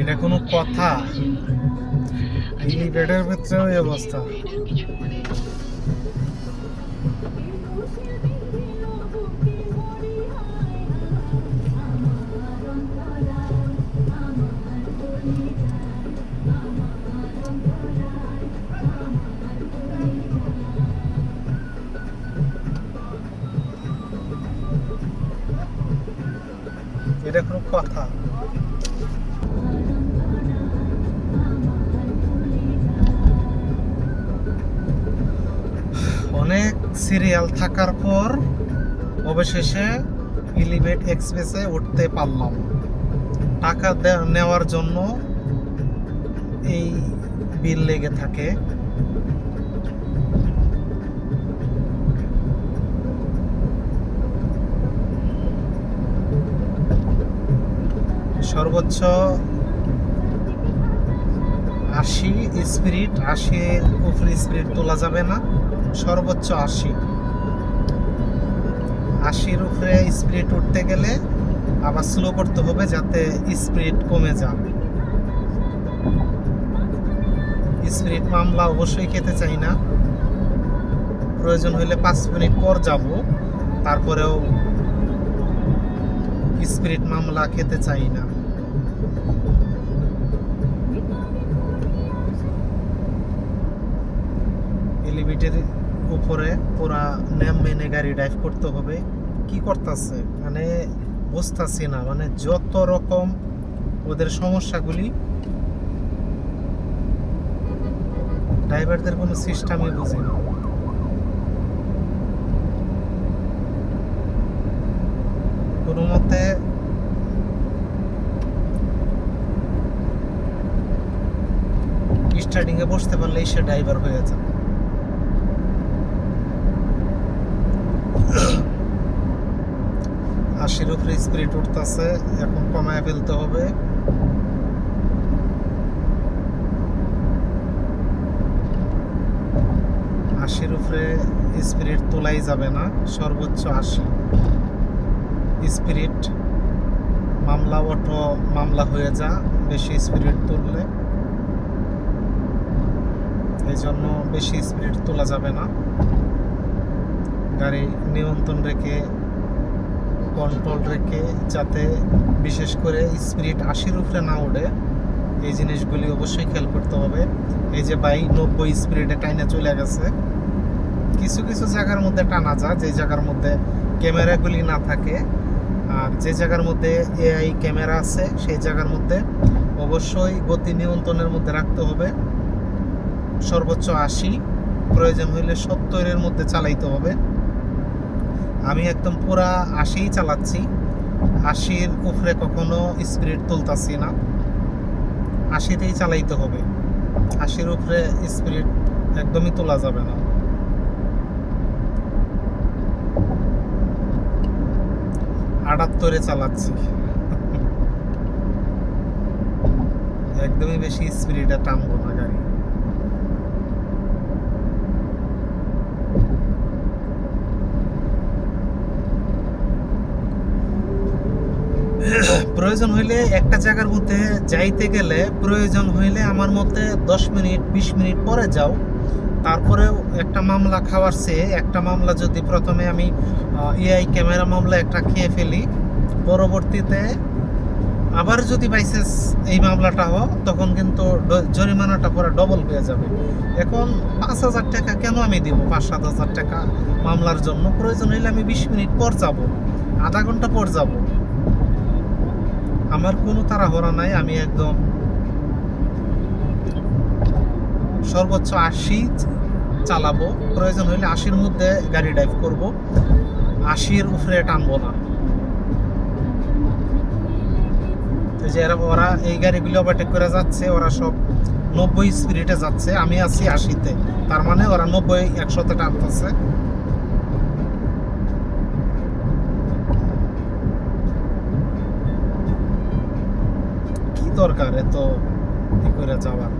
এটা কোনো কথা? এলিভেটের ভিতরেও এই অবস্থা। এটা কোনো কথা? অনেক সিরিয়াল থাকার পর অবশেষে এলিভেট এক্সপ্রেসে উঠতে পারলাম। টাকা নেওয়ার জন্য এই বিল লেগে থাকে। সর্বোচ্চ 80 স্পিরিট, 80 উপরে স্পিরিট তোলা যাবে না, সর্বোচ্চ 80-80-র উপরে স্পিরিট উঠতে গেলে আবার স্লো করতে হবে যাতে স্পিরিট কমে যায়। স্পিরিট মামলা অবশ্যই খেতে চাই না, প্রয়োজন হলে 5 মিনিট পর যাব, তারপরেও স্পিরিট মামলা খেতে চাই না। এলিভেটের উপরে পুরা নেম মেনে গাড়ি ড্রাইভ করতে হবে। কি করতেছে মানে বুঝতেছি না, মানে যত রকম ওদের সমস্যাগুলি, ড্রাইভারদের কোনো সিস্টেমই বুঝি না। কোনো মতে স্টার্টিং এ বসতে পারলেই সে ড্রাইভার হয়ে যায়। 80-র উপরে স্পিরিট উঠতেছে, এখন কমায় ফেলতে হবে। আশির উপরে স্পিরিট তোলাই যাবে না, সর্বোচ্চ 80 স্পিরিট। মামলা অটো মামলা হয়ে যা বেশি স্পিরিট তুললে, এই জন্য বেশি স্পিরিট তোলা যাবে না। গাড়ি নিয়ন্ত্রণ রেখে, কন্ট্রোল রেখে, যাতে বিশেষ করে স্পিরিট 80-র উপরে না ওঠে, এই জিনিসগুলি অবশ্যই খেয়াল করতে হবে। এই যে ভাই 90 স্পিরিটে টাইনে চলে গেছে। কিছু কিছু জায়গার মধ্যে টানা যায় যে জায়গার মধ্যে ক্যামেরাগুলি না থাকে, আর যে জায়গার মধ্যে এআই ক্যামেরা আছে সেই জায়গার মধ্যে অবশ্যই গতি নিয়ন্ত্রণের মধ্যে রাখতে হবে। সর্বোচ্চ 80, প্রয়োজন হইলে 70-এর মধ্যে চালাইতে হবে। আমি একদম পুরা 80 চালাচ্ছি, 80-র উপরে কখনো স্পিরিট তুলতাছি না, 80তেই চালাইতে হবে। 80-র উপরে স্পিরিট একদমই তোলা যাবে না। আটাত্তরে চালাচ্ছি, একদমই বেশি স্পিরিটে টানবো না গাড়ি। প্রয়োজন হইলে একটা জায়গার মধ্যে যাইতে গেলে প্রয়োজন হইলে আমার মতে 10 মিনিট 20 মিনিট পরে যাও, তারপরেও একটা মামলা খাওয়ার চেয়ে একটা মামলা যদি প্রথমে আমি এআই ক্যামেরা মামলা একটা খেয়ে ফেলি, পরবর্তীতে আবার যদি বাইসেস এই মামলাটা হোক, তখন কিন্তু জরিমানাটা পরে ডবল হয়ে যাবে। এখন 5,000 টাকা কেন আমি দিব? 5-7,000 টাকা মামলার জন্য প্রয়োজন হইলে আমি 20 মিনিট পর যাব, আধা ঘন্টা পর যাব। আমার কোনো তাড়াহুড়া নাই, আমি একদম সর্বোচ্চ 80 চালাবো। প্রয়োজন হইলে 80-র মধ্যে গাড়ি ড্রাইভ করব, 80-র উপরে টানবো না। যে ওরা এই গাড়িগুলো ওভারটেক করে যাচ্ছে, ওরা সব 90 স্পিরিটে যাচ্ছে, আমি আছি 80-তে, তার মানে ওরা 90-100-তে টানতেছে। কি দরকার এত ই করে যাওয়ার?